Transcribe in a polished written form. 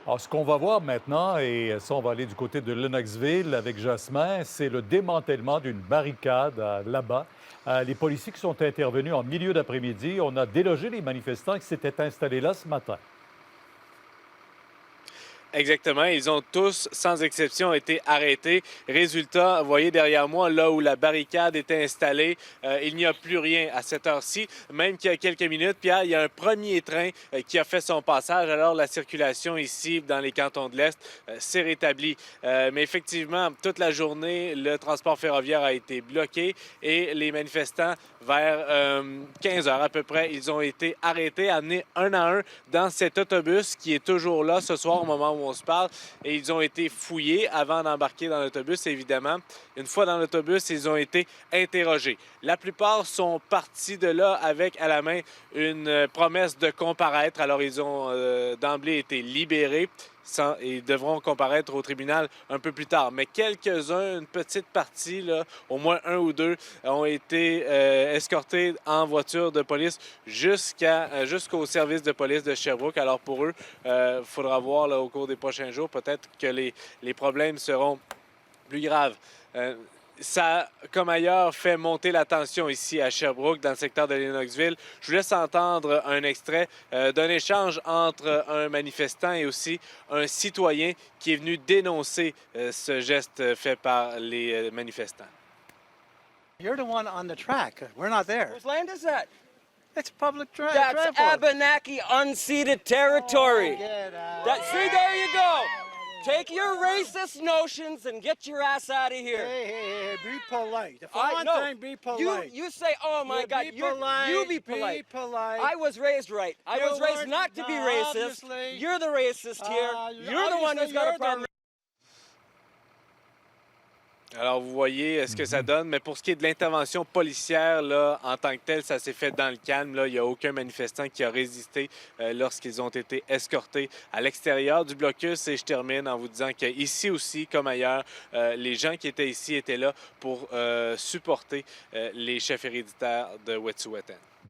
Alors, ce qu'on va voir maintenant, et ça, on va aller du côté de Lennoxville avec Jasmin, c'est le démantèlement d'une barricade là-bas. Les policiers qui sont intervenus en milieu d'après-midi, on a délogé les manifestants qui s'étaient installés là ce matin. Exactement. Ils ont tous, sans exception, été arrêtés. Résultat, vous voyez derrière moi, là où la barricade était installée, il n'y a plus rien à cette heure-ci. Même qu'il y a quelques minutes, Pierre, il y a un premier train qui a fait son passage. Alors, la circulation ici, dans les cantons de l'Est, s'est rétablie. Mais effectivement, toute la journée, le transport ferroviaire a été bloqué et les manifestants, vers 15 heures à peu près, ils ont été arrêtés, amenés un à un dans cet autobus qui est toujours là ce soir au moment où on se parle. Et ils ont été fouillés avant d'embarquer dans l'autobus, évidemment. Une fois dans l'autobus, ils ont été interrogés. La plupart sont partis de là avec à la main une promesse de comparaître. Alors, ils ont d'emblée été libérés. Ils devront comparaître au tribunal un peu plus tard. Mais quelques-uns, une petite partie, là, au moins un ou deux, ont été escortés en voiture de police jusqu'au service de police de Sherbrooke. Alors pour eux, il faudra voir là, au cours des prochains jours, peut-être que les problèmes seront plus graves. Ça, comme ailleurs, fait monter la tension ici à Sherbrooke, dans le secteur de Lennoxville. Je vous laisse entendre un extrait d'un échange entre un manifestant et aussi un citoyen qui est venu dénoncer ce geste fait par les manifestants. You're the one on the track. We're not there. Whose land is that? It's public That's transport. Abenaki unceded territory. Get out. See, there you go. Take your racist notions and get your ass out of here. Hey, be polite. For I one know. thing, be polite. You say, oh my God, Be polite. you be polite. Be polite. I was raised right. I You was raised weren't- not to be no, racist. obviously. You're the racist here. You're the one who's got a problem. Alors, vous voyez ce que ça donne, mais pour ce qui est de l'intervention policière, là, en tant que telle, ça s'est fait dans le calme. Là. Il n'y a aucun manifestant qui a résisté lorsqu'ils ont été escortés à l'extérieur du blocus. Et je termine en vous disant qu'ici aussi, comme ailleurs, les gens qui étaient ici étaient là pour supporter les chefs héréditaires de Wet'suwet'en.